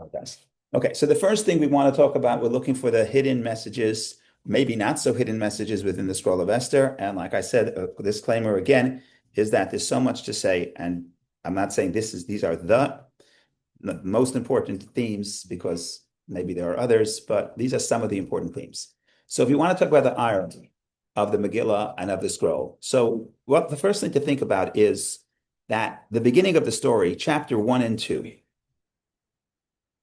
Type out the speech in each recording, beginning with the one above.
apologize. Okay, so the first thing we want to talk about, we're looking for the hidden messages, maybe not so hidden messages within the scroll of Esther. And like I said, a disclaimer again is that there's so much to say, and I'm not saying these are the most important themes because maybe there are others, but these are some of the important themes. So if you want to talk about the irony of the Megillah and of the scroll, so what the first thing to think about is that the beginning of the story, chapter 1 and 2.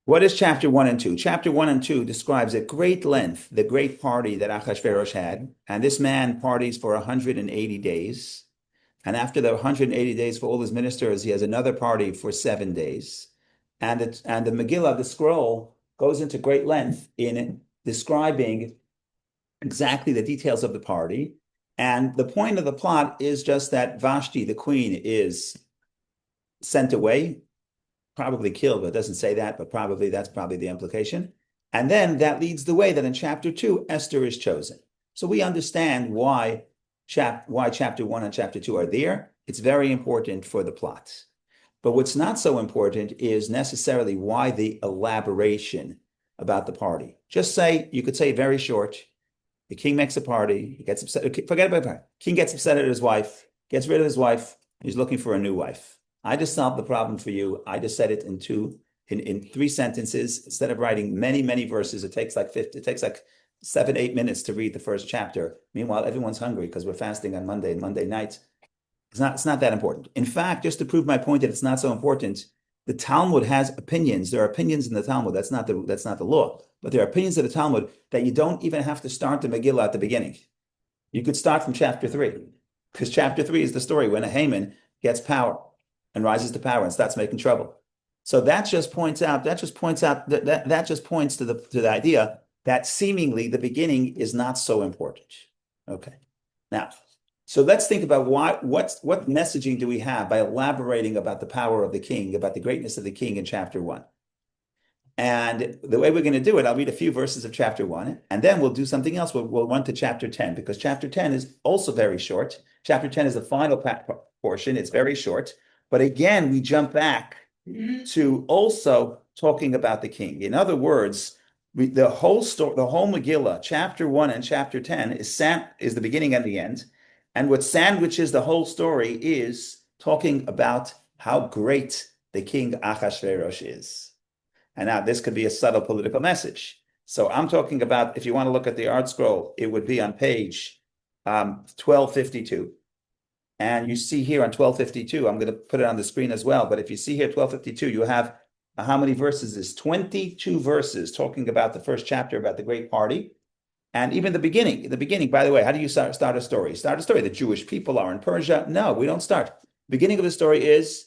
What is chapter 1 and 2? Chapter 1 and 2 describes at great length the great party that Achashverosh had. And this man parties for 180 days. And after the 180 days for all his ministers, he has another party for 7 days. And the Megillah, the scroll, goes into great length in describing exactly the details of the party. And the point of the plot is just that Vashti, the queen, is sent away, probably killed, but it doesn't say that, but that's probably the implication. And then that leads the way that in chapter 2, Esther is chosen. So we understand why chapter 1 and chapter 2 are there. It's very important for the plot. But what's not so important is necessarily why the elaboration about the party. You could say very short, the king makes a party, he gets upset, forget about that. King gets upset at his wife, gets rid of his wife, he's looking for a new wife. I just solved the problem for you. I just said it in 3 sentences. Instead of writing many, many verses, it takes like 7, 8 minutes to read the first chapter. Meanwhile, everyone's hungry because we're fasting on Monday night. It's not that important. In fact, just to prove my point that it's not so important, the Talmud has opinions. There are opinions in the Talmud. That's not the law. But there are opinions of the Talmud that you don't even have to start the Megillah at the beginning. You could start from chapter 3, because chapter 3 is the story when a Haman gets power and rises to power and starts making trouble. So that just points to the idea that seemingly the beginning is not so important. Okay. Now, so let's think about what messaging do we have by elaborating about the power of the king, about the greatness of the king in chapter 1. And the way we're going to do it, I'll read a few verses of chapter 1, and then we'll do something else. We'll run to chapter 10, because chapter 10 is also very short. Chapter 10 is the final portion. It's very short. But again, we jump back to also talking about the king. In other words, the whole Megillah, chapter 1 and chapter 10 is the beginning and the end. And what sandwiches the whole story is talking about how great the king Achashverosh is. And now this could be a subtle political message. So I'm talking about, if you want to look at the art scroll, it would be on page 1252. And you see here on 1252, I'm going to put it on the screen as well, but if you see here 1252, you have how many verses is 22 verses talking about the first chapter, about the great party. And even the beginning, by the way, how do you start a story? Start a story. The Jewish people are in Persia. No, we don't start. Beginning of the story is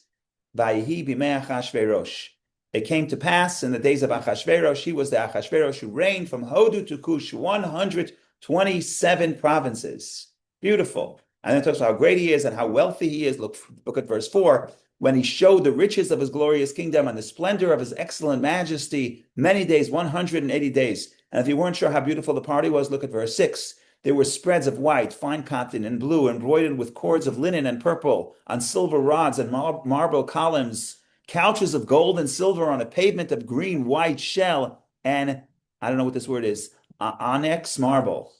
Vayihi b'mei Achashverosh. It came to pass in the days of Achashverosh. He was the Achashverosh who reigned from Hodu to Cush, 127 provinces. Beautiful. And then it talks about how great he is and how wealthy he is. Look at verse 4. When he showed the riches of his glorious kingdom and the splendor of his excellent majesty, many days, 180 days. And if you weren't sure how beautiful the party was, look at verse 6. There were spreads of white, fine cotton, and blue, embroidered with cords of linen and purple, on silver rods and marble columns, couches of gold and silver on a pavement of green, white shell, and I don't know what this word is, onyx marble.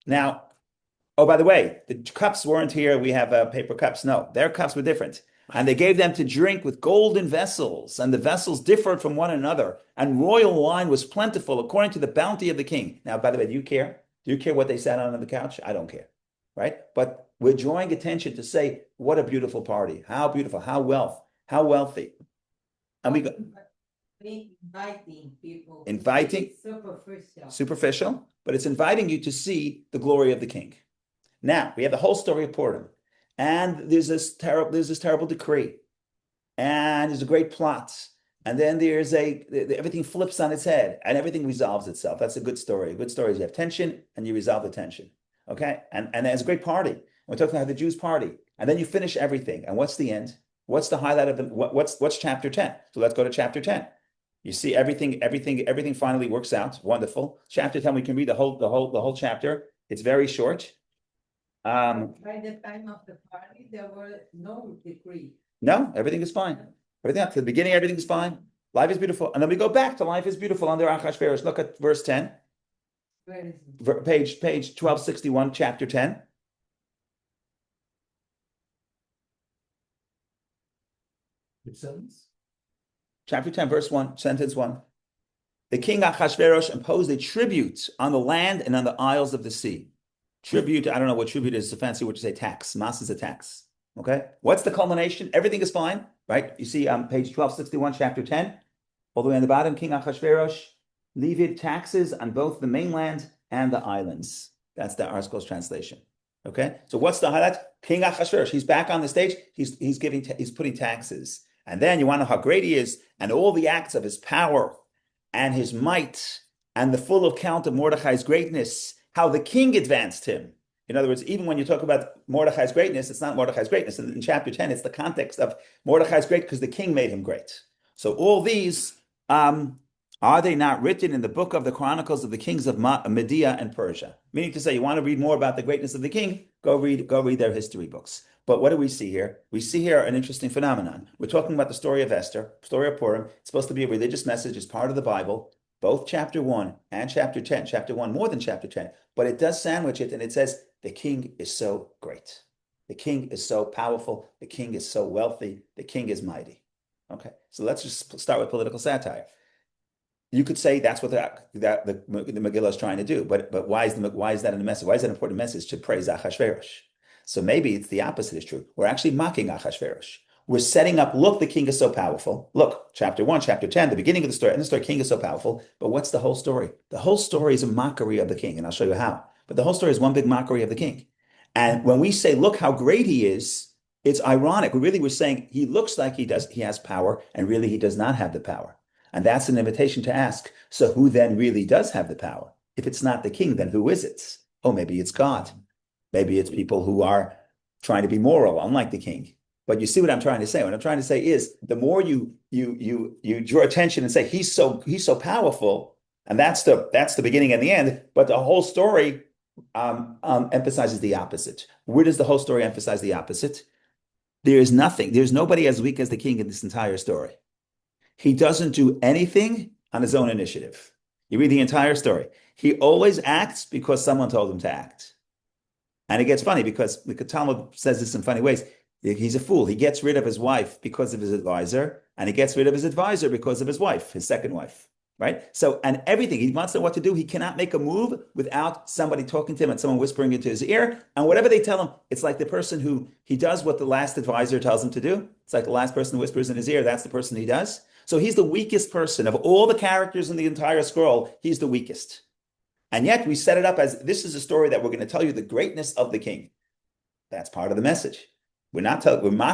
Now, oh, by the way, the cups weren't here. We have paper cups. No, their cups were different. And they gave them to drink with golden vessels, and the vessels differed from one another. And royal wine was plentiful according to the bounty of the king. Now, by the way, do you care? Do you care what they sat on the couch? I don't care, right? But we're drawing attention to say, what a beautiful party. How beautiful, how wealthy. And we go inviting people. Inviting? Superficial, but it's inviting you to see the glory of the king. Now, we have the whole story of Purim. And there's this terrible decree, and there's a great plot, and then there's everything flips on its head, and everything resolves itself. That's a good story. A good story is you have tension, and you resolve the tension. Okay, and there's a great party. We're talking about the Jews' party, and then you finish everything. And what's the end? What's the highlight of the? What's chapter 10? So let's go to chapter 10. You see everything finally works out. Wonderful. Chapter 10. We can read the whole chapter. It's very short. By the time of the party, there were no decree. No, everything is fine. Everything up to the beginning, everything is fine. Life is beautiful. And then we go back to life is beautiful under Achashverosh. Look at verse 10, Where is it? page 1261, chapter 10. Chapter 10, verse 1, sentence 1. The king Achashverosh imposed a tribute on the land and on the isles of the sea. Tribute, I don't know what tribute is. It's a fancy word to say tax. Mas is a tax. Okay. What's the culmination? Everything is fine, right? You see on page 1261, chapter 10, all the way on the bottom, King Achashverosh levied taxes on both the mainland and the islands. That's the article's translation. Okay. So what's the highlight? King Achashverosh, he's back on the stage. He's putting taxes. And then you want to know how great he is and all the acts of his power and his might and the full account of Mordechai's greatness, how the king advanced him. In other words, even when you talk about Mordechai's greatness, it's not Mordechai's greatness. In chapter 10, it's the context of Mordechai's great because the king made him great. So all these, are they not written in the book of the Chronicles of the kings of Media and Persia? Meaning to say, you want to read more about the greatness of the king, go read their history books. But what do we see here? We see here an interesting phenomenon. We're talking about the story of Esther, story of Purim. It's supposed to be a religious message. It's part of the Bible, both chapter 1 and chapter 10. Chapter 1 more than chapter 10. But it does sandwich it, and it says, the king is so great. The king is so powerful. The king is so wealthy. The king is mighty. Okay, so let's just start with political satire. You could say that's what the Megillah is trying to do, but why is that in the message? Why is that an important message to praise Achashverosh? So maybe it's the opposite is true. We're actually mocking Achashverosh. We're setting up, look, the king is so powerful. Look, chapter 1, chapter 10, the beginning of the story, and the story, king is so powerful. But what's the whole story? The whole story is a mockery of the king, and I'll show you how. But the whole story is one big mockery of the king. And when we say, look how great he is, it's ironic. We're saying he looks like he has power, and really he does not have the power. And that's an invitation to ask, so who then really does have the power? If it's not the king, then who is it? Oh, maybe it's God. Maybe it's people who are trying to be moral, unlike the king. But you see what I'm trying to say. What I'm trying to say is the more you draw attention and say he's so powerful, and that's the beginning and the end, but the whole story emphasizes the opposite. Where does the whole story emphasize the opposite? There's nobody as weak as the king in this entire story. He doesn't do anything on his own initiative. You read the entire story. He always acts because someone told him to act. And it gets funny because the Talmud says this in funny ways. He's a fool. He gets rid of his wife because of his advisor, and he gets rid of his advisor because of his wife, his second wife, right? So, and everything, he wants to know what to do. He cannot make a move without somebody talking to him and someone whispering into his ear. And whatever they tell him, it's like the person who, he does what the last advisor tells him to do. It's like the last person who whispers in his ear, that's the person he does. So he's the weakest person. Of all the characters in the entire scroll, he's the weakest. And yet we set it up as, this is a story that we're going to tell you the greatness of the king. That's part of the message. We're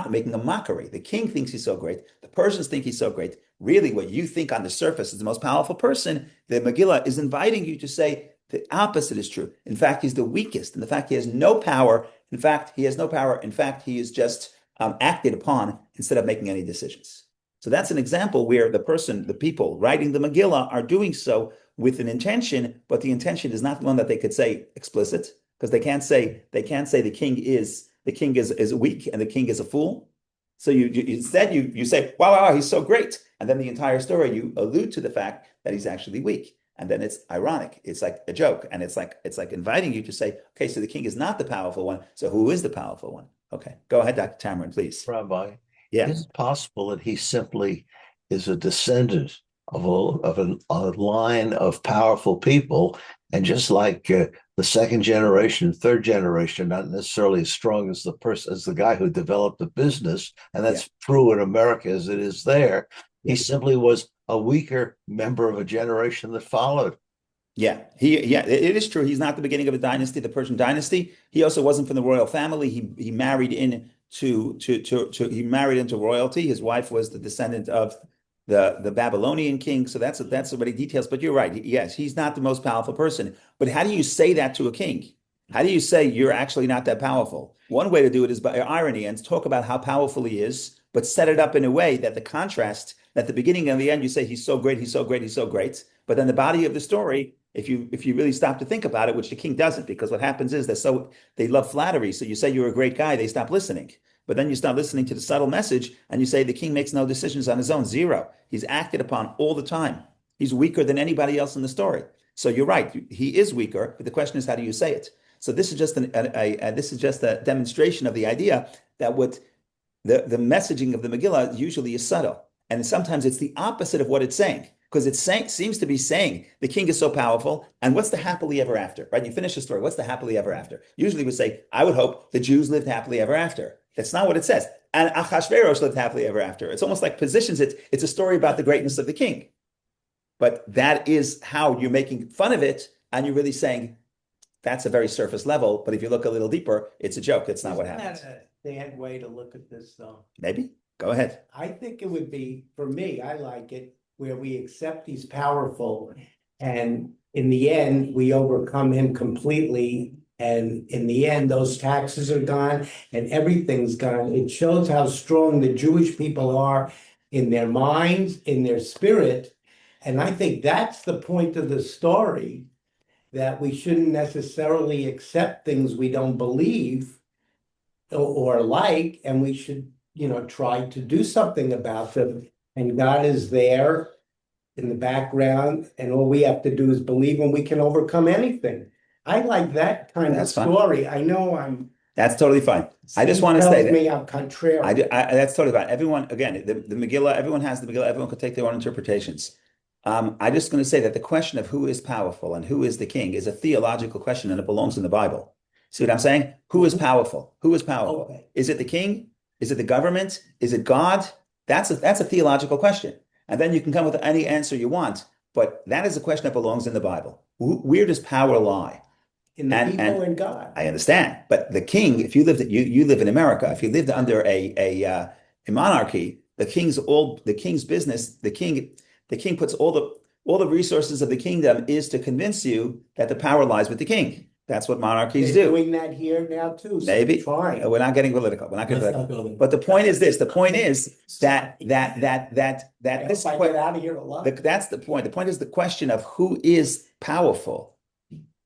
making a mockery. The king thinks he's so great. The Persians think he's so great. Really, what you think on the surface is the most powerful person. The Megillah is inviting you to say the opposite is true. In fact, he's the weakest. And the fact he has no power. In fact, he has no power. In fact, he is just acted upon instead of making any decisions. So that's an example where the people writing the Megillah are doing so with an intention, but the intention is not one that they could say explicit, because they can't say the king is weak and the king is a fool. So instead you say, wow, he's so great. And then the entire story, you allude to the fact that he's actually weak. And then it's ironic. It's like a joke. And it's like inviting you to say, okay, so the king is not the powerful one. So who is the powerful one? Okay, go ahead, Dr. Tamarin, please. Rabbi, yeah. Is it possible that he simply is a descendant of a line of powerful people, and just like the second generation, third generation, not necessarily as strong as the guy who developed the business, and that's true in America as it is there. He simply was a weaker member of a generation that followed. It is true. He's not the beginning of a dynasty, the Persian dynasty. He also wasn't from the royal family. He married into royalty. His wife was the descendant of the Babylonian king. So that's already details. But you're right. Yes, he's not the most powerful person. But how do you say that to a king? How do you say you're actually not that powerful? One way to do it is by irony and talk about how powerful he is, but set it up in a way that the contrast, at the beginning and the end, you say he's so great, he's so great, he's so great. But then the body of the story, if you really stop to think about it, which the king doesn't, because what happens is they love flattery. So you say you're a great guy, they stop listening. But then you start listening to the subtle message and you say the king makes no decisions on his own. Zero. He's acted upon all the time. He's weaker than anybody else in the story. So you're right. He is weaker, but the question is, how do you say it? So this is just this is just a demonstration of the idea that what the messaging of the Megillah usually is subtle. And sometimes it's the opposite of what it's saying, because it seems to be saying the king is so powerful, and what's the happily ever after, right? You finish the story, what's the happily ever after? Usually we say, I would hope the Jews lived happily ever after. That's not what it says. And Achashverosh lived happily ever after. It's almost like positions it. It's a story about the greatness of the king. But that is how you're making fun of it, and you're really saying that's a very surface level. But if you look a little deeper, it's a joke. It's not what happens. Isn't that a bad way to look at this, though? Maybe. Go ahead. I think it would be, for me, I like it, where we accept he's powerful, and in the end, we overcome him completely. And in the end, those taxes are gone and everything's gone. It shows how strong the Jewish people are in their minds, in their spirit. And I think that's the point of the story, that we shouldn't necessarily accept things we don't believe or like, and we should, try to do something about them. And God is there in the background, and all we have to do is believe, and we can overcome anything. I like that kind That's of fine. story. I know I'm. That's totally fine. I just want to tells say that. me I'm contrary. That's totally fine. Everyone, again, the Megillah, everyone has the Megillah, everyone could take their own interpretations. I'm just going to say that the question of who is powerful and who is the king is a theological question, and it belongs in the Bible. See what I'm saying? Who is powerful? Who is powerful? Okay. Is it the king? Is it the government? Is it God? That's a theological question. And then you can come with any answer you want, but that is a question that belongs in the Bible. Where does power lie? In the people and God. I understand, but the king, if you live in America, if you lived under a monarchy, the king's business, the king puts all the resources of the kingdom is to convince you that the power lies with the king. That's what monarchies They're do. doing that here now too. So Maybe trying. we're not getting political. We're not getting Let's not political. go there. But the point is this: the point is that I this hope I get out of here alive. that's the point. The point is the question of who is powerful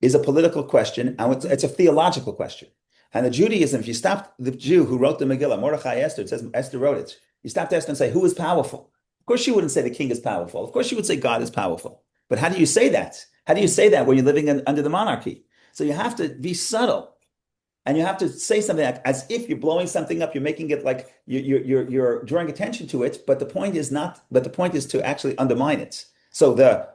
is a political question, and it's a theological question. And the Judaism, if you stop the Jew who wrote the Megillah, Mordechai Esther, it says Esther wrote it. You stop to Esther and say, who is powerful? Of course, she wouldn't say the king is powerful. Of course, she would say God is powerful. But how do you say that? How do you say that when you're living under the monarchy? So you have to be subtle, and you have to say something like, as if you're blowing something up. You're making it like you're drawing attention to it. But the point is not. But the point is to actually undermine it. So the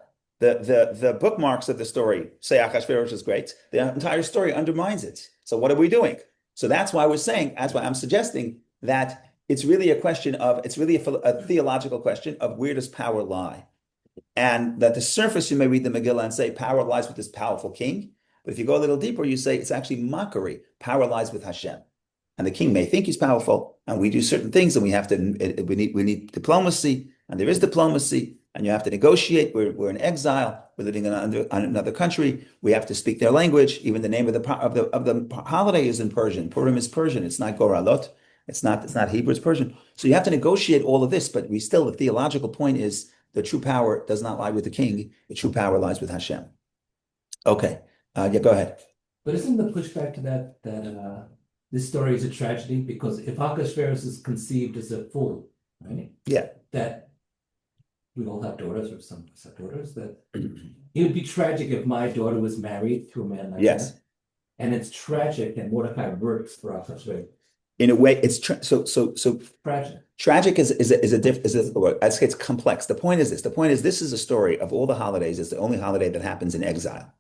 bookmarks of the story say Achashverosh is great. The entire story undermines it. So what are we doing? So that's why I'm suggesting that it's really a theological question of where does power lie? And that the surface you may read the Megillah and say power lies with this powerful king. But if you go a little deeper, you say it's actually mockery. Power lies with Hashem. And the king may think he's powerful, and we do certain things, and we need diplomacy, and there is diplomacy. And you have to negotiate. We're in exile. We're living in another country. We have to speak their language. Even the name of the holiday is in Persian. Purim is Persian. It's not Goralot. It's not Hebrew. It's Persian. So you have to negotiate all of this. But the theological point is the true power does not lie with the king. The true power lies with Hashem. Okay. Yeah. Go ahead. But isn't the pushback to that this story is a tragedy? Because if Ahasuerus is conceived as a fool, right? Yeah. That we all have daughters, or some have daughters, that it would be tragic if my daughter was married to a man like Yes. that. And it's tragic, and Mordecai works for Ahasuerus. In a way, it's so Tragic. tragic I'd say it's complex. The point is this is a story of all the holidays. It's the only holiday that happens in exile,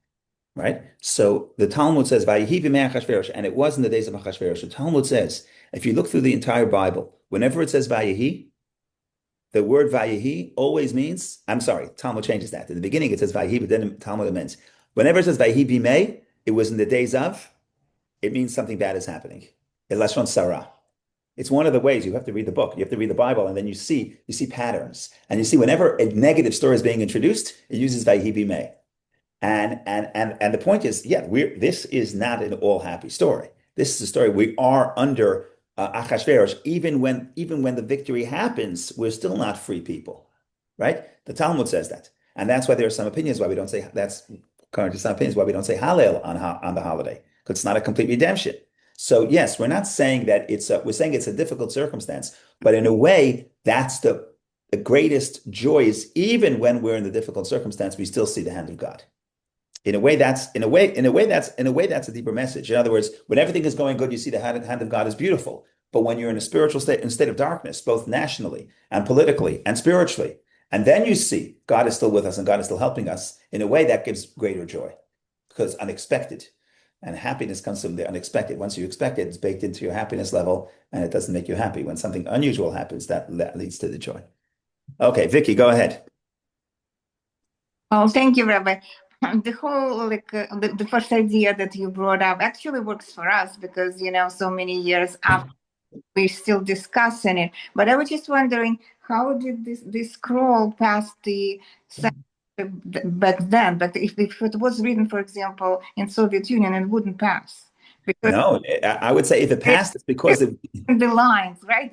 right? So the Talmud says, "Vayihi b'mei Achashverosh," and it was in the days of Achashverosh. The Talmud says, if you look through the entire Bible, whenever it says Vayihi, the word Vayihi always means, I'm sorry, Talmud changes that. In the beginning it says Vayihi, but then Talmud amends. Whenever it says Vayihi b'mei, it was in the days of, it means something bad is happening. Lashon Sarah. It's one of the ways you have to read the book. You have to read the Bible, and then you see patterns. And you see whenever a negative story is being introduced, it uses Vayihi b'mei. And the point is, this is not an all happy story. This is a story we are under Achashverosh. Even when the victory happens, we're still not free people, right? The Talmud says that, and that's why there are some opinions why we don't say that's according to some opinions why we don't say Hallel on the holiday, because it's not a complete redemption. So yes, we're not saying that we're saying it's a difficult circumstance, but in a way, that's the greatest joy is even when we're in the difficult circumstance, we still see the hand of God. In a way, that's a deeper message. In other words, when everything is going good, you see the hand of God is beautiful. But when you're in a spiritual state, in a state of darkness, both nationally and politically and spiritually, and then you see God is still with us and God is still helping us, in a way that gives greater joy because unexpected. And happiness comes from the unexpected. Once you expect it, it's baked into your happiness level, and it doesn't make you happy. When something unusual happens, that leads to the joy. Okay, Vicky, go ahead. Oh, thank you, Rabbi. The whole the first idea that you brought up actually works for us because so many years after we're still discussing it. But I was just wondering, how did this scroll pass the back then? But if it was written, for example, in Soviet Union, it wouldn't pass because No, I would say if it passed, it's because it's in the lines, right?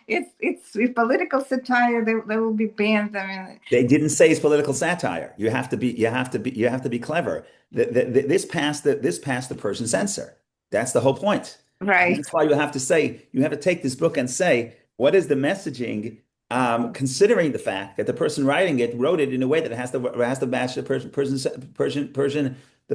It's with political satire. They will be banned. I mean, they didn't say it's political satire. You have to be clever. This passed the Persian censor. That's the whole point. And right. that's why you have to take this book and say, what is the messaging? Considering the fact that the person writing it wrote it in a way that it has to match the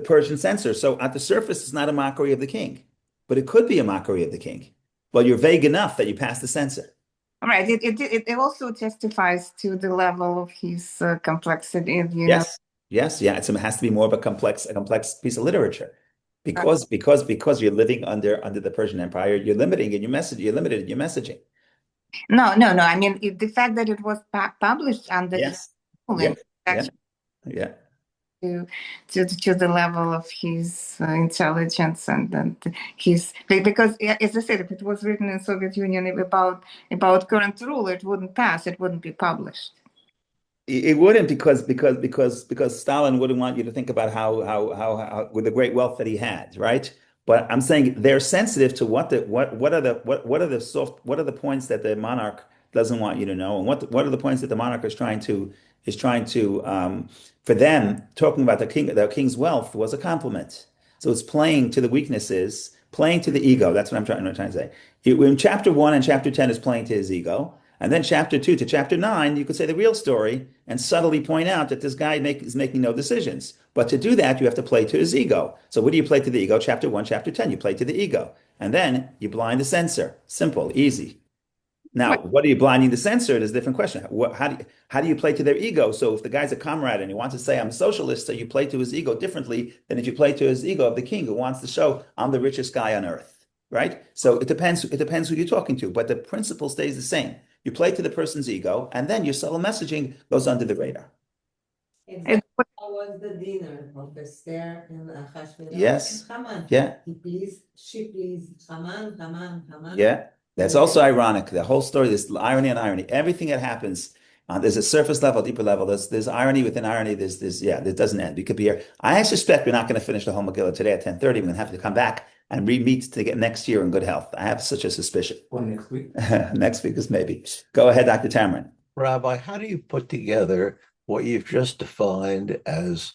Persian censor. So at the surface, it's not a mockery of the king, but it could be a mockery of the king. Well, you're vague enough that you pass the censor. Right. It also testifies to the level of his complexity. Yes, yes, yeah. It has to be more of a complex piece of literature, because you're living under the Persian Empire. You're limiting in your message. You're limited in your messaging. No, no, no. I mean, the fact that it was published under his Yes, yeah, rule yeah, actually yeah. to, to the level of his intelligence and his because as I said, if it was written in Soviet Union about current rule, it wouldn't pass. It wouldn't be published. It wouldn't because Stalin wouldn't want you to think about how with the great wealth that he had, right? But I'm saying they're sensitive to what are the points that the monarch doesn't want you to know, and what are the points that the monarch is trying to for them talking about the king's wealth was a compliment. So it's playing to the weaknesses, playing to the ego. That's what I'm trying to say. In chapter 1 and chapter 10 is playing to his ego. And then chapter 2 to chapter 9, you could say the real story and subtly point out that this guy is making no decisions. But to do that, you have to play to his ego. So what do you play to the ego? Chapter 1, chapter 10, you play to the ego. And then you blind the censor. Simple, easy. Now, what are you blinding the censor? Is a different question. How do you play to their ego? So if the guy's a comrade and he wants to say, I'm a socialist, so you play to his ego differently than if you play to his ego of the king who wants to show, I'm the richest guy on earth, right? So it depends who you're talking to, but the principle stays the same. You play to the person's ego, and then your subtle messaging goes under the radar. It, How was the dinner of Esther and Achashverosh Yes. and Haman? Yeah. She pleased Haman. Yeah. That's also ironic. The whole story, there's irony and irony. Everything that happens, there's a surface level, deeper level. There's irony within irony. It doesn't end. We could be here. I suspect we're not going to finish the whole Megillah today at 10:30. We're going to have to come back and re-meet to get next year in good health. I have such a suspicion. Or next week. Next week is maybe. Go ahead, Dr. Tamron. Rabbi, how do you put together what you've just defined as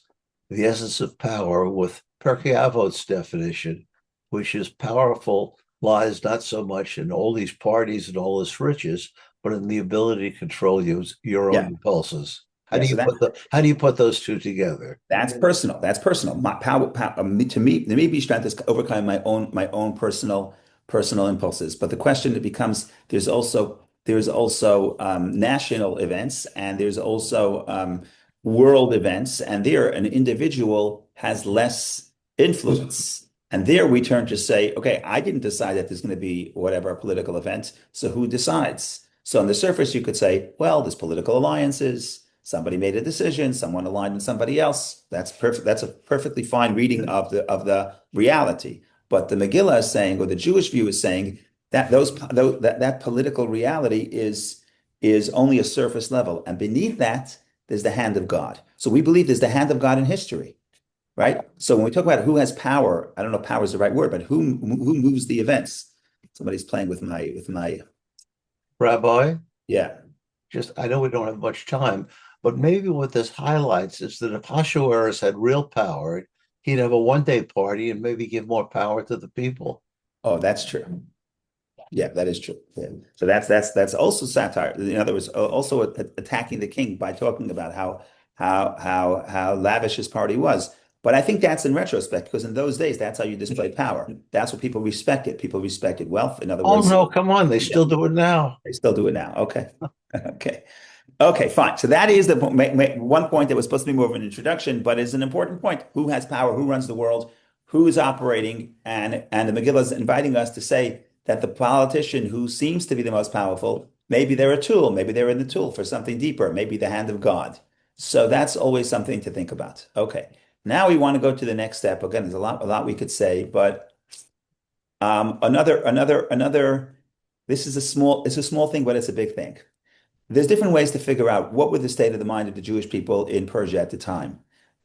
the essence of power with Pirkei Avot's definition, which is powerful lies not so much in all these parties and all this riches, but in the ability to control your own impulses. How do you put those two together? That's personal. That's personal. My power, to me, be strength is overcoming my own personal impulses. But the question that becomes, there's also national events, and there's also world events, and there an individual has less influence. And there we turn to say, okay, I didn't decide that there's going to be whatever political event, so who decides? So on the surface, you could say, well, there's political alliances. Somebody made a decision. Someone aligned with somebody else. That's perfect. That's a perfectly fine reading of the reality. But the Megillah is saying, or the Jewish view is saying, that that political reality is only a surface level, and beneath that there's the hand of God. So we believe there's the hand of God in history. Right. So when we talk about who has power, I don't know if power is the right word, but who moves the events? Somebody's playing with my Rabbi? Yeah. I know we don't have much time, but maybe what this highlights is that if Ahasuerus had real power, he'd have a one-day party and maybe give more power to the people. Oh, that's true. Yeah, that is true. Yeah. So that's also satire. In other words, also attacking the king by talking about how lavish his party was. But I think that's in retrospect because in those days, that's how you display power. That's what people respected. People respected wealth. In other Oh words, no, come on, they yeah, still do it now. they still do it now. Okay. Okay. Okay, fine. So that is the one point that was supposed to be more of an introduction, but is an important point. Who has power? Who runs the world? Who is operating? And the Megillah is inviting us to say that the politician who seems to be the most powerful, maybe they're a tool, maybe they're in the tool for something deeper, maybe the hand of God. So that's always something to think about. Okay. Now we want to go to the next step. Again, there's a lot we could say, but another. It's a small thing, but it's a big thing. There's different ways to figure out what was the state of the mind of the Jewish people in Persia at the time.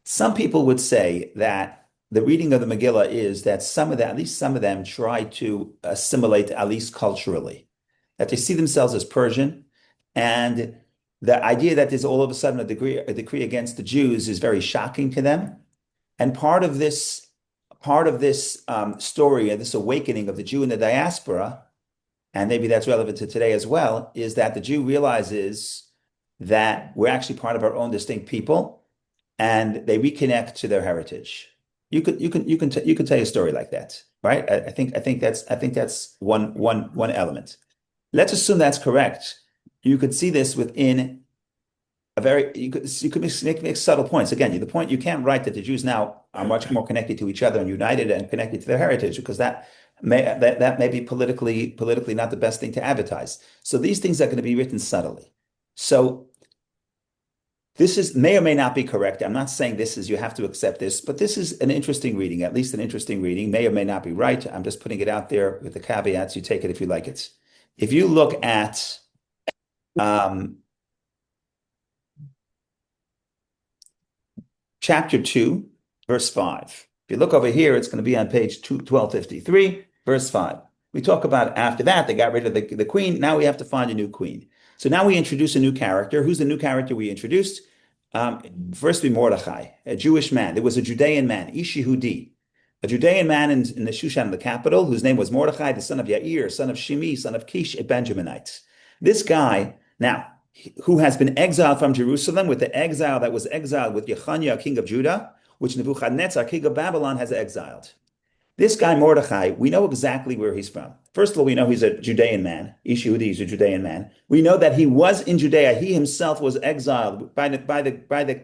Some people would say that the reading of the Megillah is that at least some of them try to assimilate, at least culturally, that they see themselves as Persian. And the idea that there's all of a sudden a decree against the Jews is very shocking to them. And part of this story and this awakening of the Jew in the diaspora, and maybe that's relevant to today as well, is that the Jew realizes that we're actually part of our own distinct people, and they reconnect to their heritage. You could tell a story like that, right? I think that's one element. Let's assume that's correct. You could see this within you could make subtle points. Again, the point you can't write that the Jews now are much more connected to each other and united and connected to their heritage because that may be politically not the best thing to advertise. So these things are going to be written subtly. So this is may or may not be correct. I'm not saying this is you have to accept this, but this is an interesting reading, at least an interesting reading. May or may not be right. I'm just putting it out there with the caveats. You take it if you like it. If you look at chapter 2, verse 5. If you look over here, it's going to be on page 1253, verse 5. We talk about after that, they got rid of the queen. Now we have to find a new queen. So now we introduce a new character. Who's the new character we introduced? First, Mordechai, a Jewish man. There was a Judean man, Ish Yehudi, a Judean man in the Shushan, the capital, whose name was Mordechai, the son of Yair, son of Shimi, son of Kish, a Benjaminite. This guy, now, who has been exiled from Jerusalem with the exile that was exiled with Yechaniah, king of Judah, which Nebuchadnezzar, king of Babylon, has exiled. This guy, Mordechai, we know exactly where he's from. First of all, we know he's a Judean man. Ish Yehudi is a Judean man. We know that he was in Judea. He himself was exiled by the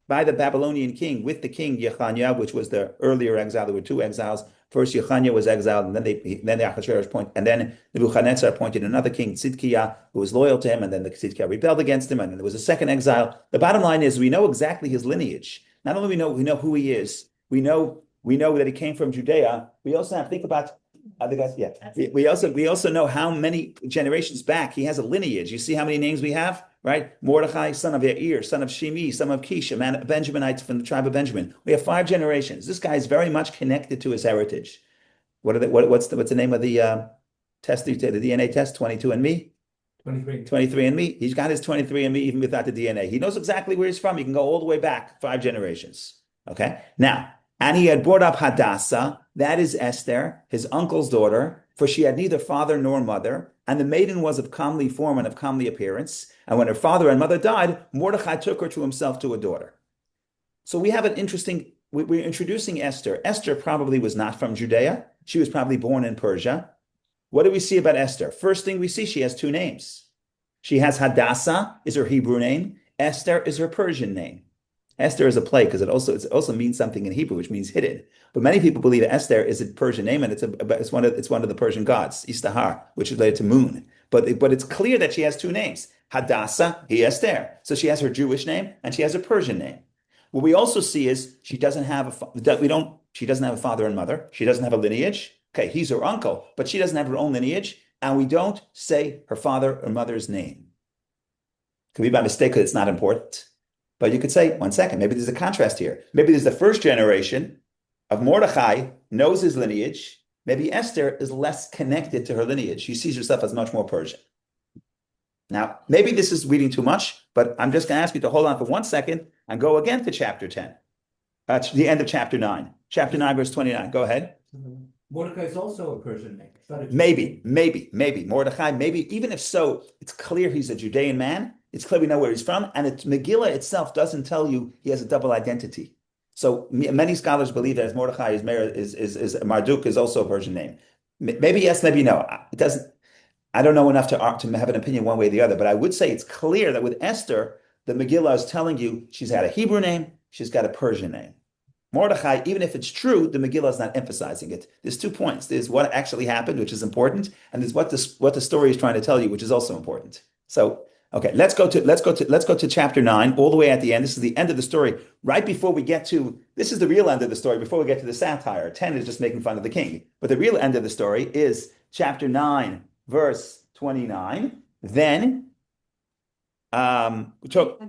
Babylonian king with the king Yechaniah, which was the earlier exile. There were two exiles. First, Yechaniah was exiled, and then the Achashverosh and then Nebuchadnezzar appointed another king, Tzidkiah, who was loyal to him, and then the Tzidkiah rebelled against him, and then there was a second exile. The bottom line is we know exactly his lineage. Not only we know who he is, we know that he came from Judea. We also have to think about other guys. Yeah, we also know how many generations back he has a lineage. You see how many names we have, right? Mordechai, son of Yair, son of Shimi, son of Kish, a Benjaminite from the tribe of Benjamin. We have 5 generations. This guy is very much connected to his heritage. What's the name of the test? The DNA test, 22andMe. 23andMe. He's got his 23andMe even without the DNA. He knows exactly where he's from. He can go all the way back 5 generations. Okay, now. And he had brought up Hadassah, that is Esther, his uncle's daughter, for she had neither father nor mother, and the maiden was of comely form and of comely appearance. And when her father and mother died, Mordechai took her to himself to a daughter. So we have an interesting, we're introducing Esther. Esther probably was not from Judea. She was probably born in Persia. What do we see about Esther? First thing we see, she has 2 names. She has Hadassah, is her Hebrew name. Esther is her Persian name. Esther is a play because it also means something in Hebrew, which means hidden. But many people believe Esther is a Persian name, and it's one of the Persian gods, Istahar, which is related to moon. But it's clear that she has 2 names: Hadassah, he Esther. So she has her Jewish name and she has a Persian name. What we also see is she doesn't have a father and mother. She doesn't have a lineage. Okay, he's her uncle, but she doesn't have her own lineage, and we don't say her father or mother's name. Could be by mistake because it's not important. But you could say, 1 second, maybe there's a contrast here. Maybe there's the first generation of Mordechai knows his lineage. Maybe Esther is less connected to her lineage. She sees herself as much more Persian. Now, maybe this is reading too much, but I'm just going to ask you to hold on for 1 second and go again to chapter 10. The end of chapter 9. Chapter 9, verse 29. Go ahead. Mordecai is also a Persian name. It's not a Jewish Maybe, name. maybe Mordechai, maybe even if so, it's clear he's a Judean man. It's clear we know where he's from, and Megillah itself doesn't tell you he has a double identity. So many scholars believe that Mordechai is Marduk is also a Persian name. Maybe yes, maybe no. It doesn't. I don't know enough to have an opinion one way or the other, but I would say it's clear that with Esther, the Megillah is telling you she's got a Hebrew name, she's got a Persian name. Mordechai, even if it's true, the Megillah is not emphasizing it. There's 2 points. There's what actually happened, which is important, and there's what the story is trying to tell you, which is also important. So, okay, let's go to chapter 9, all the way at the end. This is the end of the story. Right before we get to this is the real end of the story. Before we get to the satire, 10 is just making fun of the king, but the real end of the story is chapter 9, verse 29. Then, we took.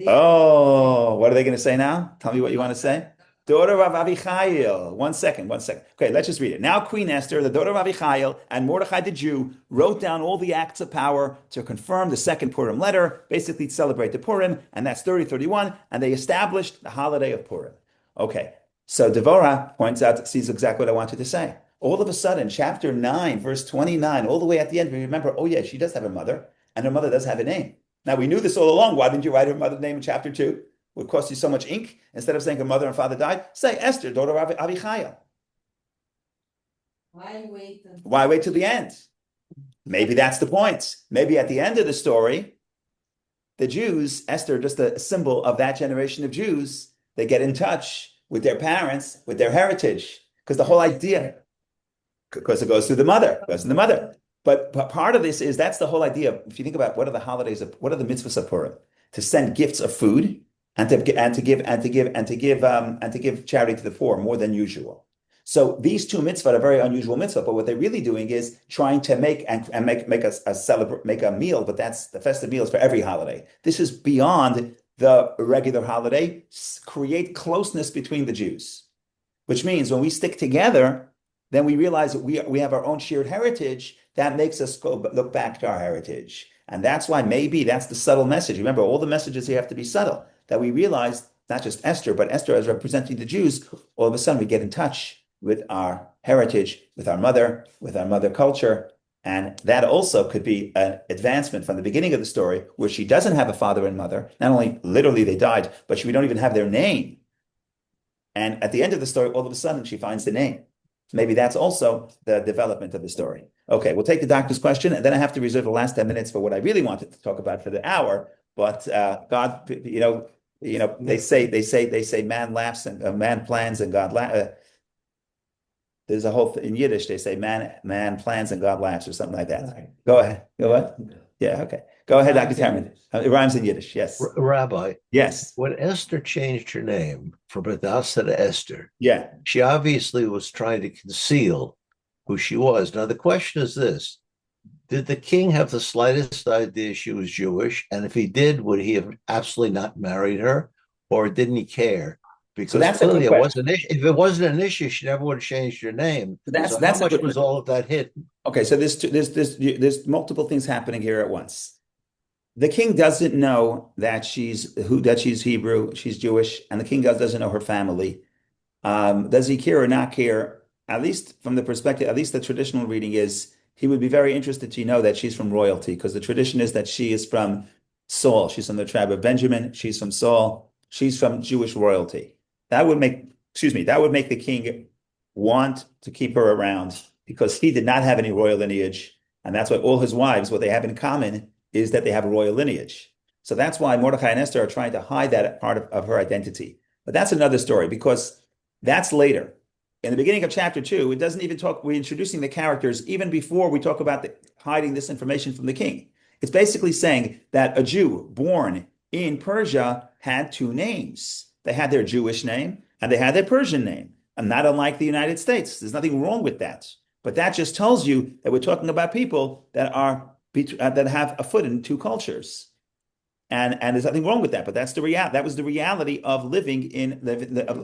Oh, what are they going to say now? Tell me what you want to say. Daughter of Avichail. One second. Okay, let's just read it. Now Queen Esther, the daughter of Avichail, and Mordechai the Jew wrote down all the acts of power to confirm the second Purim letter, basically to celebrate the Purim, and that's 3031, and they established the holiday of Purim. Okay, so Devorah points out, sees exactly what I wanted to say. All of a sudden, chapter 9, verse 29, all the way at the end, we remember, oh yeah, she does have a mother, and her mother does have a name. Now, we knew this all along. Why didn't you write her mother's name in chapter 2? It would cost you so much ink. Instead of saying her mother and father died, say Esther, daughter of Avichail. Why wait? Why wait till the end? Maybe that's the point. Maybe at the end of the story, the Jews, Esther, just a symbol of that generation of Jews, they get in touch with their parents, with their heritage. Because the whole idea, because it goes through the mother, But part of this is that's the whole idea. If you think about what are the holidays of what are the mitzvahs of Purim? To send gifts of food and to give charity to the poor more than usual. So these 2 mitzvahs are very unusual mitzvah. But what they're really doing is trying to make a meal. But that's the festive meals for every holiday. This is beyond the regular holiday. Create closeness between the Jews, which means when we stick together, then we realize that we have our own shared heritage. That makes us go look back to our heritage. And that's why maybe that's the subtle message. Remember, all the messages here have to be subtle, that we realize not just Esther, but Esther as representing the Jews, all of a sudden we get in touch with our heritage, with our mother culture. And that also could be an advancement from the beginning of the story where she doesn't have a father and mother. Not only literally they died, but we don't even have their name. And at the end of the story, all of a sudden she finds the name. Maybe that's also the development of the story. Okay, we'll take the doctor's question, and then I have to reserve the last 10 minutes for what I really wanted to talk about for the hour. But God, they say man laughs and man plans and God laughs. There's a whole in Yiddish. They say man plans and God laughs or something like that. Right. Go ahead. Go what? Yeah. Okay. Go ahead, Dr. Terman. It rhymes in Yiddish. Yes. Rabbi, Yes. when Esther changed her name from Hadassah to Esther, Yeah. she obviously was trying to conceal who she was. Now, the question is this: did the king have the slightest idea she was Jewish? And if he did, would he have absolutely not married her, or didn't he care? Because that's clearly it wasn't. If it wasn't an issue, she never would have changed her name. That's how much was all of that hidden? Okay, so there's multiple things happening here at once. The king doesn't know that she's Hebrew, she's Jewish, and the king doesn't know her family. Does he care or not care? At least from the perspective, at least the traditional reading is he would be very interested to know that she's from royalty, because the tradition is that she is from Saul. She's from the tribe of Benjamin. She's from Saul. She's from Jewish royalty. That would make the king want to keep her around because he did not have any royal lineage. And that's why all his wives, what they have in common is that they have a royal lineage. So that's why Mordecai and Esther are trying to hide that part of her identity. But that's another story because that's later. In the beginning of chapter 2, it doesn't even talk, we're introducing the characters even before we talk about hiding this information from the king. It's basically saying that a Jew born in Persia had 2 names. They had their Jewish name and they had their Persian name. And not unlike the United States. There's nothing wrong with that. But that just tells you that we're talking about people that have a foot in 2 cultures. And there's nothing wrong with that. But that's that was the reality of living in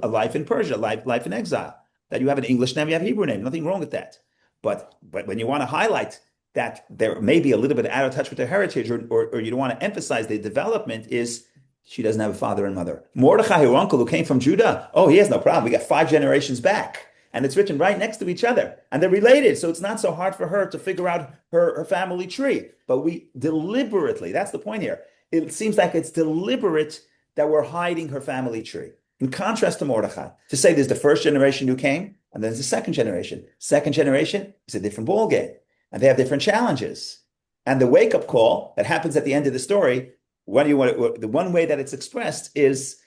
a life in Persia, life in exile. That you have an English name, you have a Hebrew name. Nothing wrong with that. But when you want to highlight that there may be a little bit out of touch with their heritage, or you don't want to emphasize the development, is she doesn't have a father and mother. Mordechai, her uncle, who came from Judah, oh, he has no problem. We got 5 generations back. and it's written right next to each other, and they're related. So it's not so hard for her to figure out her family tree. But we deliberately, that's the point here. It seems like it's deliberate that we're hiding her family tree. In contrast to Mordechai, to say there's the first generation who came, and then there's the second generation. Second generation is a different ballgame, and they have different challenges. And the wake-up call that happens at the end of the story, the one way that it's expressed is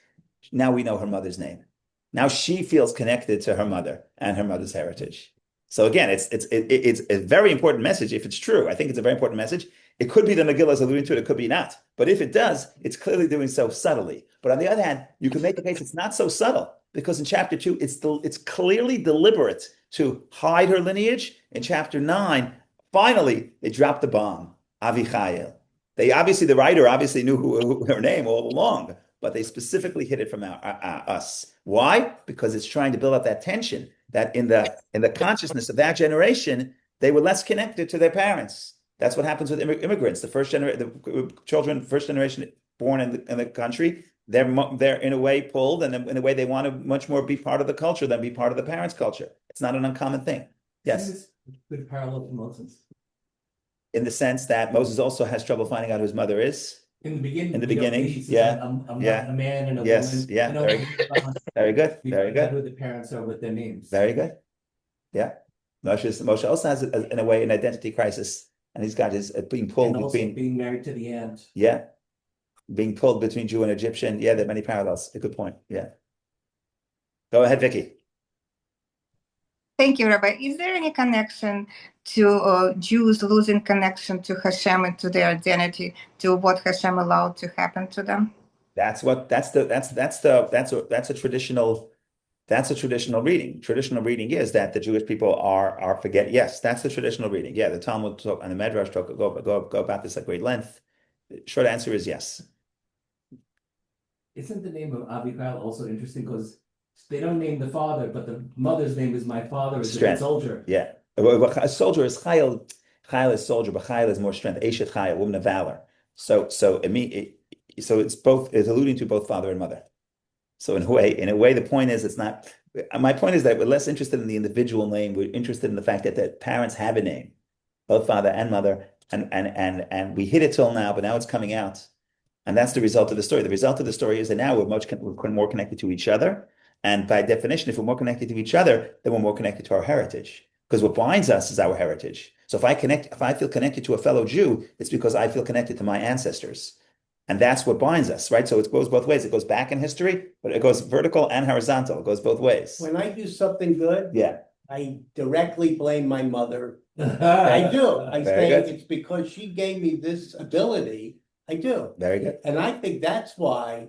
now we know her mother's name. Now she feels connected to her mother and her mother's heritage. So again, it's a very important message if it's true. I think it's a very important message. It could be the Megillah is alluding to it, it could be not. But if it does, it's clearly doing so subtly. But on the other hand, you can make the case it's not so subtle because in chapter 2, it's clearly deliberate to hide her lineage. In chapter 9, finally, they dropped the bomb, Avichail. The writer obviously knew her name all along, but they specifically hid it from us. Why? Because it's trying to build up that tension that in the consciousness of that generation, they were less connected to their parents. That's what happens with immigrants. The children, first generation born in the country, they're in a way pulled, and in a way they want to much more be part of the culture than be part of the parents' culture. It's not an uncommon thing. Yes. Good parallel to Moses. In the sense that Moses also has trouble finding out who his mother is. In the beginning. In the beginning, he says, yeah. A man and a Yes, woman. yeah, very good, very good. Who the parents are with their names. Very good. Yeah. Moshe also has, in a way, an identity crisis, and he's got his being pulled And also between. being married to the aunt. Yeah. Being pulled between Jew and Egyptian. Yeah, there are many parallels. A good point. Yeah. Go ahead, Vicky. Thank you, Rabbi. Is there any connection to Jews losing connection to Hashem and to their identity, to what Hashem allowed to happen to them? That's a traditional reading. Traditional reading is that the Jewish people are forget. Yes, that's the traditional reading. Yeah, the Talmud talk and the Medrash talk go about this at great length. The short answer is yes. Isn't the name of Abigail also interesting because they don't name the father, but the mother's name is my father is a soldier. Yeah. A soldier is Chayil. Chayil is soldier, but Chayil is more strength. Eshet Chayil, woman of valor. So it's both, it's alluding to both father and mother. So in a way, the point is my point is that we're less interested in the individual name. We're interested in the fact that the parents have a name, both father and mother, and we hid it till now, but now it's coming out. And that's the result of the story. The result of the story is that now we're more connected to each other. And by definition, if we're more connected to each other, then we're more connected to our heritage. Because what binds us is our heritage. So if I feel connected to a fellow Jew, it's because I feel connected to my ancestors. And that's what binds us, right? So it goes both ways. It goes back in history, but it goes vertical and horizontal. It goes both ways. When I do something good, Yeah. I directly blame my mother. I do. I Very say good. it's because she gave me this ability. I do. Very good. And I think that's why,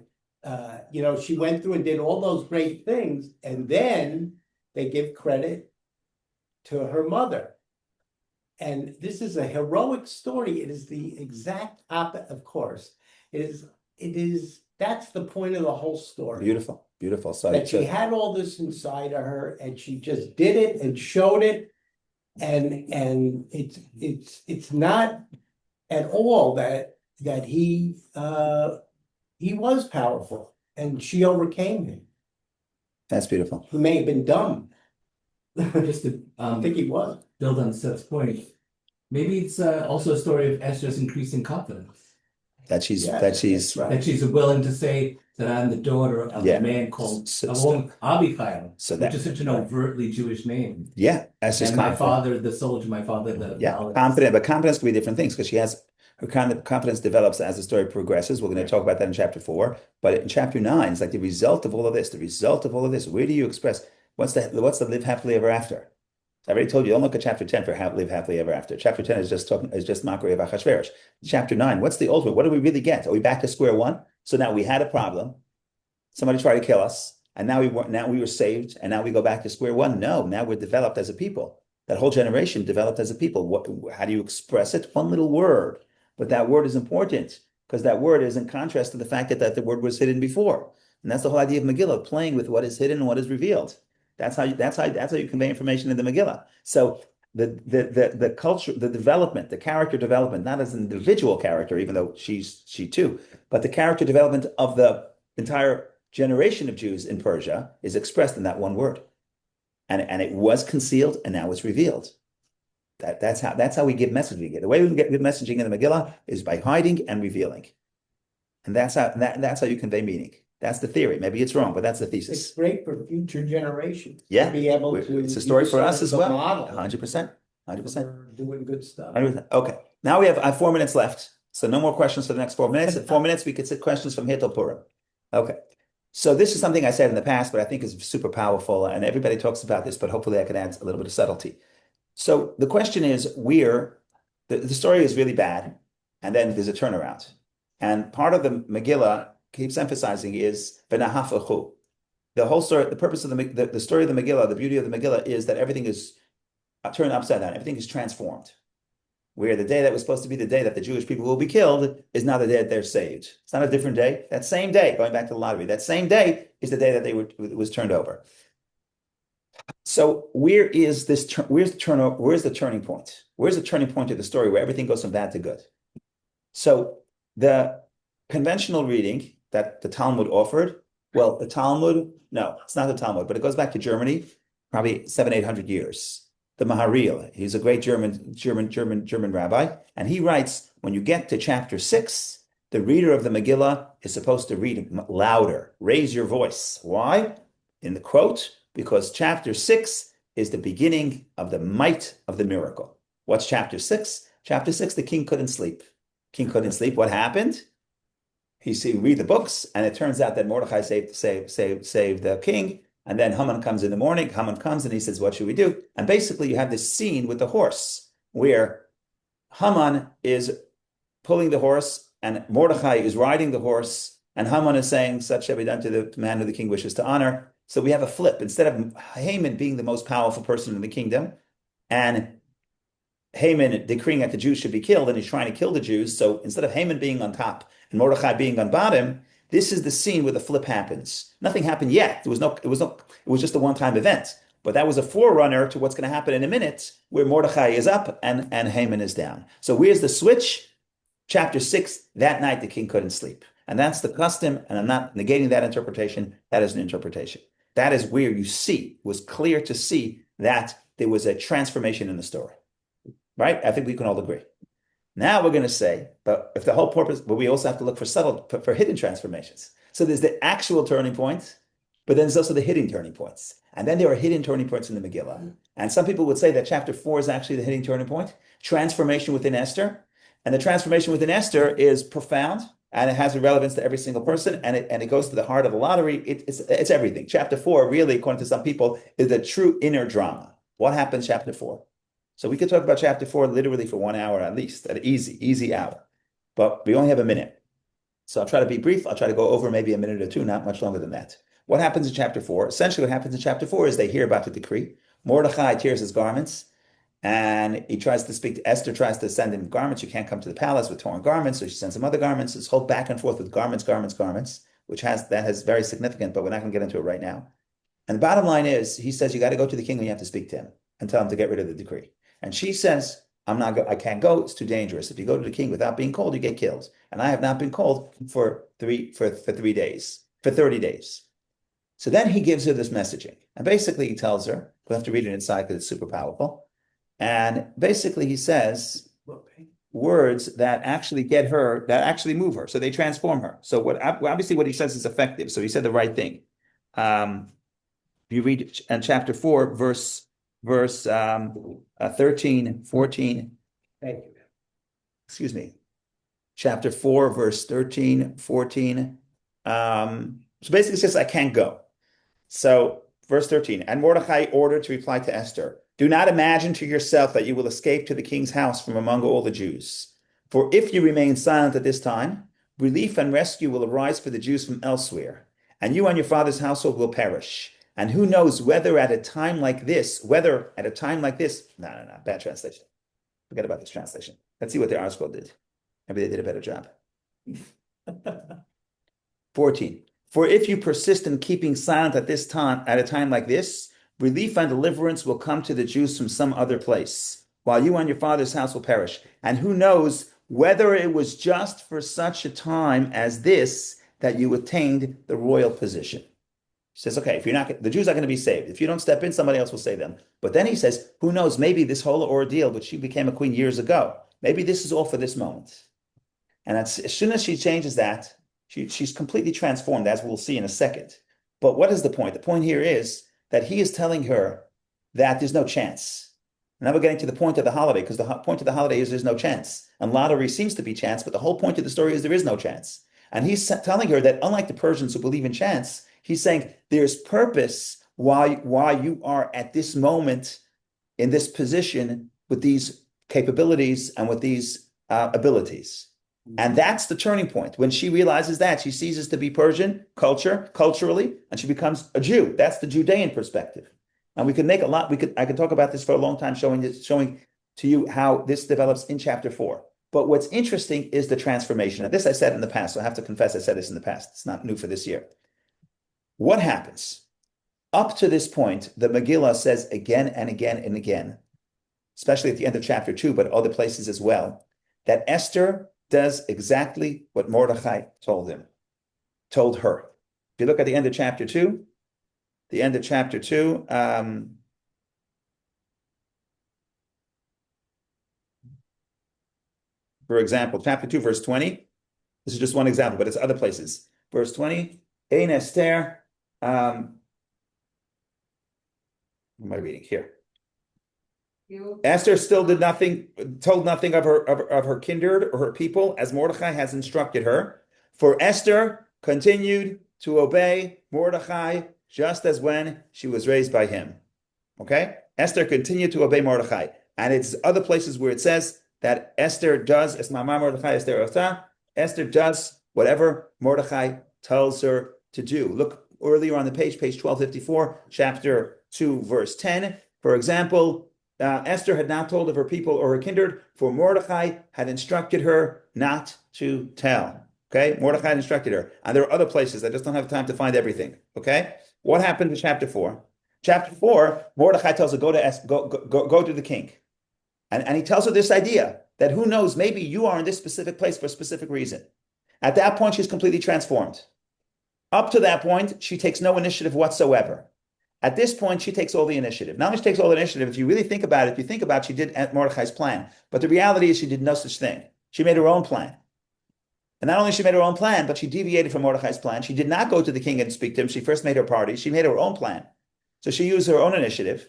she went through and did all those great things, and then they give credit to her mother. And this is a heroic story. It is the exact opposite, of course. That's the point of the whole story. Beautiful, beautiful. So That she had all this inside of her, and she just did it and showed it. And it's not at all that he was powerful, and she overcame him. that's beautiful. He may have been dumb. Just to I think he was. build on Seth's point, maybe it's also a story of Esther's increasing confidence. That she's Yes, that she's that's right. That she's willing to say that I'm the daughter of Yeah. a man called So- Abichail, so which that is such an overtly Jewish name. yeah, that's just And my confident. father, the soldier, my father, the Yeah, knowledge. confident, but confidence can be different things because she has her confidence develops as the story progresses. We're going to talk about that in chapter 4, but in chapter 9, it's like the result of all of this. The result of all of this. Where do you express what's the live happily ever after? I already told you. Don't look at chapter 10 for live happily ever after. Chapter 10 is just mockery of Achashverosh. Chapter 9, what's the ultimate? What do we really get? Are we back to square one? So now we had a problem. Somebody tried to kill us, and now we were saved, and now we go back to square one. No, now we're developed as a people. That whole generation developed as a people. How do you express it? One little word, but that word is important because that word is in contrast to the fact that the word was hidden before, and that's the whole idea of Megillah, playing with what is hidden and what is revealed. That's how you convey information in the Megillah. So the culture, the development, the character development, not as an individual character, even though she too, but the character development of the entire generation of Jews in Persia is expressed in that one word. and it was concealed, and now it's revealed. That's how we give messaging. The way we can get good messaging in the Megillah is by hiding and revealing. And that's how you convey meaning. That's the theory. Maybe it's wrong, but that's the It's thesis. great for future generations. Yeah. To be able to. It's a story use for it us as a well. model 100%. 100%. for doing good stuff. 100%. Okay. Now we have 4 minutes left. So no more questions for the next 4 minutes. In 4 minutes, we could sit questions from here till Purim. Okay. So this is something I said in the past, but I think is super powerful. And everybody talks about this, but hopefully I can add a little bit of subtlety. So the question is the story is really bad, and then there's a turnaround. And part of the Megillah keeps emphasizing is v'nahafachu. The whole story, the purpose of the story of the Megillah, the beauty of the Megillah is that everything is turned upside down. Everything is transformed. Where the day that was supposed to be the day that the Jewish people will be killed is now the day that they're saved. It's not a different day. That same day, going back to the lottery, that same day is the day that was turned over. So where's the turning point? Where's the turning point of the story where everything goes from bad to good? So the conventional reading that the Talmud offered, well, the Talmud, no, it's not the Talmud, but it goes back to Germany, probably 700-800 years. The Maharil, he's a great German rabbi, and he writes, when you get to chapter 6, the reader of the Megillah is supposed to read louder, raise your voice. Why? In the quote, because chapter 6 is the beginning of the might of the miracle. What's chapter 6? Chapter 6, the king couldn't sleep. King couldn't sleep. What happened? He read the books, and it turns out that Mordechai saved the king. And then Haman comes in the morning. Haman comes and he says, what should we do? And basically you have this scene with the horse where Haman is pulling the horse and Mordechai is riding the horse, and Haman is saying, such shall be done to the man who the king wishes to honor. So we have a flip. Instead of Haman being the most powerful person in the kingdom and Haman decreeing that the Jews should be killed, and he's trying to kill the Jews. So instead of Haman being on top and Mordechai being on bottom, this is the scene where the flip happens. Nothing happened yet. It was just a one-time event. But that was a forerunner to what's going to happen in a minute, where Mordechai is up and Haman is down. So where's the switch? Chapter 6, that night the king couldn't sleep. And that's the custom, and I'm not negating that interpretation. That is an interpretation. That is where it was clear to see that there was a transformation in the story. Right? I think we can all agree. Now we're going to say, but if the whole purpose, but we also have to look for hidden transformations. So there's the actual turning point, but then there's also the hidden turning points. And then there are hidden turning points in the Megillah. And some people would say that chapter 4 is actually the hidden turning point, transformation within Esther. And the transformation within Esther is profound, and it has a relevance to every single person, and it goes to the heart of the lottery. It's everything. Chapter 4, really, according to some people, is the true inner drama. What happens chapter 4? So we could talk about chapter 4 literally for 1 hour at least, an easy hour. But we only have a minute. So I'll try to be brief. I'll try to go over maybe a minute or two, not much longer than that. What happens in chapter 4? Essentially what happens in chapter 4 is they hear about the decree. Mordechai tears his garments, and he tries to speak to Esther, tries to send him garments. You can't come to the palace with torn garments, so she sends him other garments. This whole back and forth with garments, which has very significant, but we're not going to get into it right now. And the bottom line is, he says, you got to go to the king and you have to speak to him and tell him to get rid of the decree. And she says, I can't go. It's too dangerous. If you go to the king without being called, you get killed. And I have not been called for 30 days. So then he gives her this messaging. And basically he tells her, we'll have to read it inside because it's super powerful. And basically he says words that actually move her. So they transform her. So obviously what he says is effective. So he said the right thing. You read in chapter 4, verse 13, 14. Thank you. Excuse me. Chapter 4, verse 13, 14. So basically it says, I can't go. So verse 13, and Mordechai ordered to reply to Esther, do not imagine to yourself that you will escape to the king's house from among all the Jews. For if you remain silent at this time, relief and rescue will arise for the Jews from elsewhere, and you and your father's household will perish. And who knows whether at a time like this, bad translation. Forget about this translation. Let's see what the article did. Maybe they did a better job. 14. For if you persist in keeping silent at a time like this, relief and deliverance will come to the Jews from some other place, while you and your father's house will perish. And who knows whether it was just for such a time as this that you attained the royal position. He says, okay, if you're not, the Jews are going to be saved. If you don't step in, somebody else will save them. But then he says, who knows, maybe this whole ordeal, but she became a queen years ago. Maybe this is all for this moment. And as soon as she changes that, she's completely transformed, as we'll see in a second. But what is the point? The point here is that he is telling her that there's no chance. Now we're getting to the point of the holiday, because the point of the holiday is there's no chance. And lottery seems to be chance, but the whole point of the story is there is no chance. And he's telling her that unlike the Persians who believe in chance, he's saying there's purpose why you are at this moment in this position with these capabilities and with these abilities. And that's the turning point. When she realizes that, she ceases to be Persian culturally, and she becomes a Jew. That's the Judean perspective. And we could make a lot, I could talk about this for a long time, showing to you how this develops in chapter 4. But what's interesting is the transformation. And this I said in the past, so I have to confess I said this in the past. It's not new for this year. What happens? Up to this point, the Megillah says again and again and again, especially at the end of chapter 2, but other places as well, that Esther does exactly what Mordechai told her. If you look at the end of chapter 2, for example, chapter 2, verse 20, this is just one example, but it's other places. Verse 20, Ein Esther, what am I reading here? Esther still told nothing of her kindred or her people, as Mordechai has instructed her. For Esther continued to obey Mordechai just as when she was raised by him. Okay? Esther continued to obey Mordechai. And it's other places where it says that Esther does, Esther does whatever Mordechai tells her to do. Look earlier on the page 1254, chapter 2, verse 10. For example, Esther had not told of her people or her kindred, for Mordechai had instructed her not to tell. Okay? Mordechai had instructed her. And there are other places. I just don't have time to find everything. Okay? What happened in chapter 4? Chapter 4, Mordechai tells her, go to the king. And he tells her this idea that who knows, maybe you are in this specific place for a specific reason. At that point, she's completely transformed. Up to that point, she takes no initiative whatsoever. At this point, she takes all the initiative. Not only she takes all the initiative, if you really think about it, she did Mordechai's plan. But the reality is she did no such thing. She made her own plan. And not only she made her own plan, but she deviated from Mordechai's plan. She did not go to the king and speak to him. She first made her party. She made her own plan. So she used her own initiative.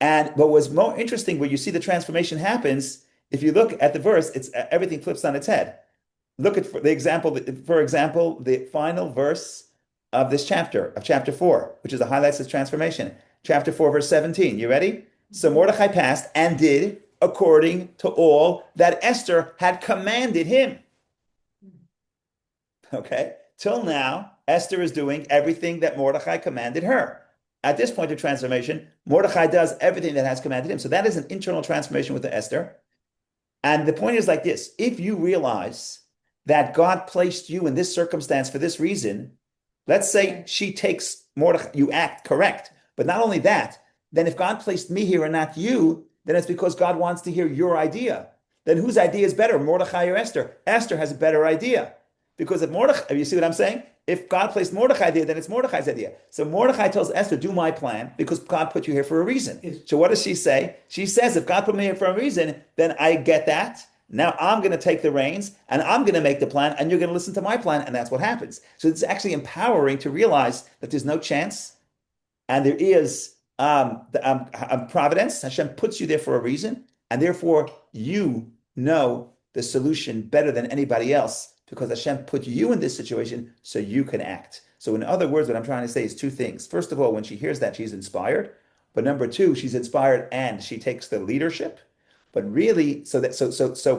And what was more interesting, where you see the transformation happens, if you look at the verse, it's everything flips on its head. Look at the example, for example, the final verse of this chapter, of chapter 4, which is the highlights of transformation. Chapter 4, verse 17. You ready? So Mordechai passed and did according to all that Esther had commanded him. Okay? Till now, Esther is doing everything that Mordechai commanded her. At this point of transformation, Mordechai does everything that has commanded him. So that is an internal transformation with the Esther. And the point is like this. If you realize that God placed you in this circumstance for this reason, let's say she takes Mordechai, you act correct. But not only that, then if God placed me here and not you, then it's because God wants to hear your idea. Then whose idea is better, Mordechai or Esther? Esther has a better idea. Because if Mordechai, you see what I'm saying? If God placed Mordechai there, then it's Mordechai's idea. So Mordechai tells Esther, do my plan, because God put you here for a reason. So what does she say? She says, if God put me here for a reason, then I get that. Now I'm going to take the reins, and I'm going to make the plan, and you're going to listen to my plan, and that's what happens. So it's actually empowering to realize that there's no chance, and there is providence. Hashem puts you there for a reason, and therefore you know the solution better than anybody else, because Hashem put you in this situation so you can act. So in other words, what I'm trying to say is two things. First of all, when she hears that, she's inspired. But number two, she's inspired and she takes the leadership. But really, so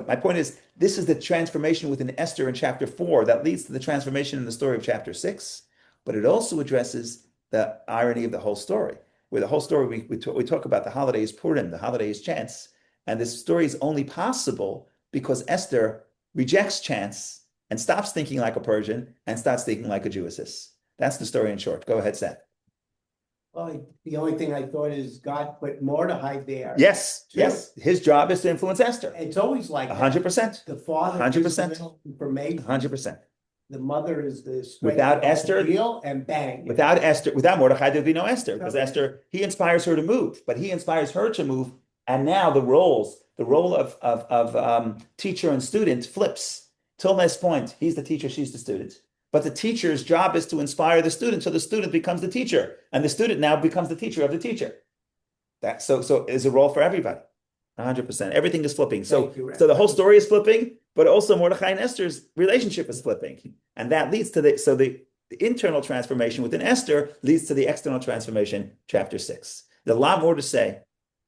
my point is, this is the transformation within Esther in chapter 4 that leads to the transformation in the story of chapter 6. But it also addresses the irony of the whole story, where the whole story, we talk about the holiday is Purim, the holiday is chance. And this story is only possible because Esther rejects chance and stops thinking like a Persian and starts thinking like a Jewess. That's the story in short. Go ahead, Seth. Well, the only thing I thought is God put Mordechai there. Yes, yes. His job is to influence Esther. It's always like 100%. The father 100%. information. 100%. the mother is the Without Esther, deal, and bang. without Mordechai, there'd be no Esther, because Esther, he inspires her to move, but he inspires her to move, and now the role of teacher and student flips. Till this point, he's the teacher, she's the student. But the teacher's job is to inspire the student, so the student becomes the teacher, and the student now becomes the teacher of the teacher. So is a role for everybody. 100%. Everything is flipping. So the whole story is flipping, but also Mordechai and Esther's relationship is flipping. And that leads to the internal transformation within Esther leads to the external transformation, chapter 6. There's a lot more to say.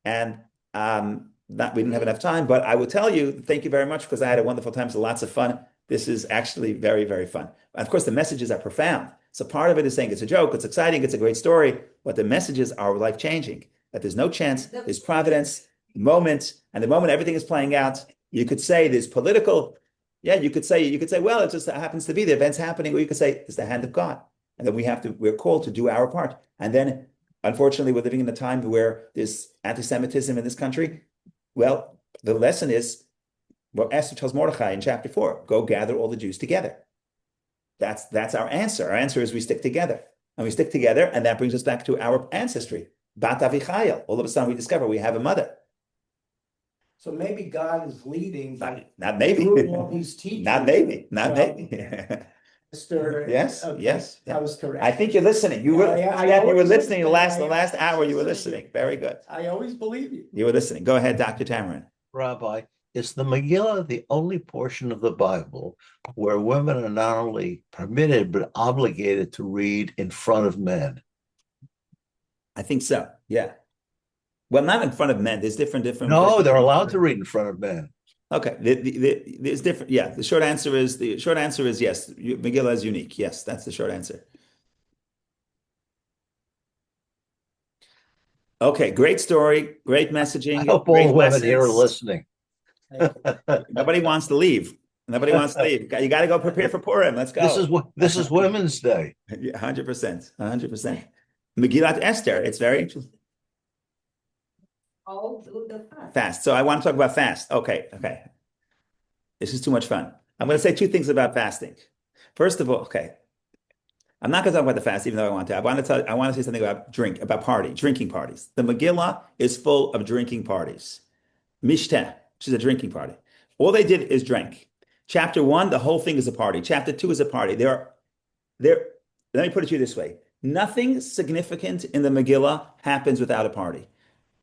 And we didn't have enough time, but I will tell you, thank you very much, because I had a wonderful time. So lots of fun. This is actually very, very fun. And of course, the messages are profound. So part of it is saying it's a joke, it's exciting, it's a great story, but the messages are life-changing. That there's no chance, there's providence, moment, and the moment everything is playing out, you could say there's political, you could say, well, it just happens to be the events happening, or you could say it's the hand of God. And then we're called to do our part. And then, unfortunately, we're living in a time where there's anti-Semitism in this country. Well, the lesson is, well, Esther tells Mordechai in chapter 4, go gather all the Jews together. That's our answer. Our answer is we stick together. And we stick together, and that brings us back to our ancestry. Bat Avichayil. All of a sudden we discover we have a mother. So maybe God is leading. Not maybe. Through all these teachers. Not maybe. Esther. Yes, Okay, yes. that was correct. I think you're listening. You were listening the last hour. You were listening. Very good. I always believe you. You were listening. Go ahead, Dr. Tamarin. Rabbi, is the Megillah the only portion of the Bible where women are not only permitted but obligated to read in front of men? I think so. Yeah. Well, not in front of men. There's different. No, they're allowed to read in front of men. Okay. There's different. Yeah. The short answer is yes. Megillah is unique. Yes, that's the short answer. Okay. Great story. Great messaging. I hope all the women here are listening. Nobody wants to leave. You got to go prepare for Purim. Let's go. This is Women's Day. 100%. 100%. Megillat Esther. It's very interesting. All do the fast. Fast. So I want to talk about fast. Okay. This is too much fun. I'm going to say two things about fasting. First of all, I'm not going to talk about the fast, even though I want to. I want to say something about drinking parties. The Megillah is full of drinking parties. Mishteh, which is a drinking party. All they did is drink. Chapter 1, the whole thing is a party. Chapter 2 is a party. Let me put it to you this way. Nothing significant in the Megillah happens without a party.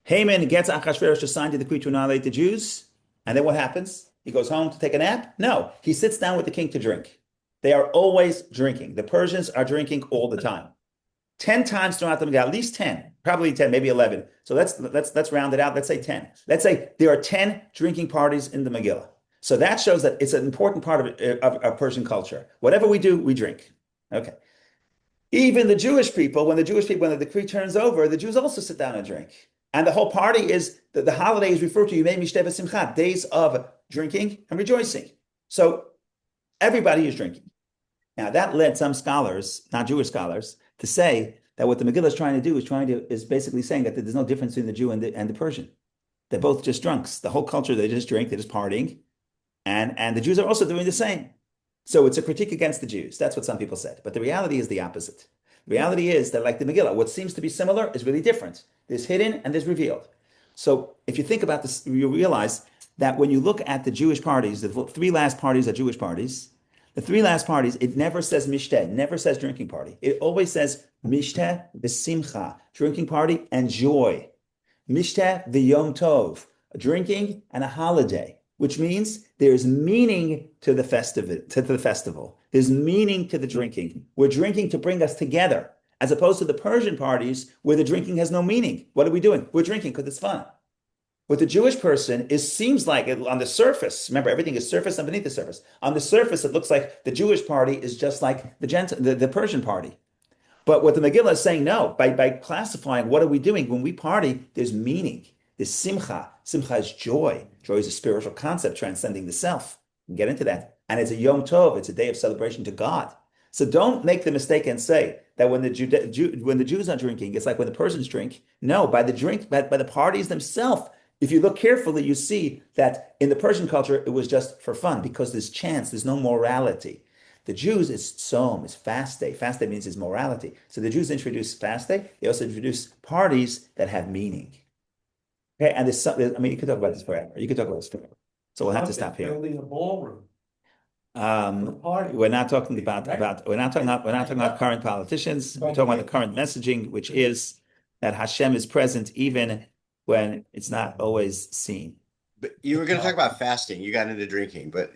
Haman gets Achashverosh to sign the decree to annihilate the Jews, and then what happens? He goes home to take a nap? No, he sits down with the king to drink. They are always drinking. The Persians are drinking all the time. 10 times throughout the Megillah, at least 10, probably 10, maybe 11. So let's round it out. Let's say 10. Let's say there are 10 drinking parties in the Megillah. So that shows that it's an important part of Persian culture. Whatever we do, we drink. Okay. Even the Jewish people, when the decree turns over, the Jews also sit down and drink. And the whole party is, the holiday is referred to Yemei Mishteh V'Simcha, days of drinking and rejoicing. So everybody is drinking. Now that led some scholars, not Jewish scholars, to say that what the Megillah is trying to do is basically saying that there's no difference between the Jew and the Persian. They're both just drunks. The whole culture, they just drink, they're just partying. And the Jews are also doing the same. So it's a critique against the Jews. That's what some people said. But the reality is the opposite. The reality is that, like the Megillah, what seems to be similar is really different. There's hidden and there's revealed. So if you think about this, you realize that when you look at the Jewish parties, the three last parties are Jewish parties. The three last parties, it never says mishteh, never says drinking party. It always says mishteh v'simcha, drinking party and joy. Mishteh v'yom tov, a drinking and a holiday, which means there's meaning to the festival. There's meaning to the drinking. We're drinking to bring us together, as opposed to the Persian parties where the drinking has no meaning. What are we doing? We're drinking because it's fun. With the Jewish person, it seems like on the surface, remember, everything is surface and beneath the surface. On the surface, it looks like the Jewish party is just like the Persian party. But what the Megillah is saying, no, by classifying what are we doing, when we party, there's meaning. There's simcha. Simcha is joy. Joy is a spiritual concept transcending the self. We can get into that. And it's a Yom Tov, it's a day of celebration to God. So don't make the mistake and say that when the Jews are drinking, it's like when the Persians drink. No, by the parties themselves. If you look carefully, you see that in the Persian culture, it was just for fun because there's chance, there's no morality. The Jews is tzom, is fast day. Fast day means is morality. So the Jews introduced fast day. They also introduced parties that have meaning. Okay, and there's something. I mean, you could talk about this forever. You could talk about this forever. So we'll have to stop here. Building a ballroom. We're not talking about current politicians. We're talking about the current messaging, which is that Hashem is present even when it's not always seen. But you were going to talk about fasting. You got into drinking, but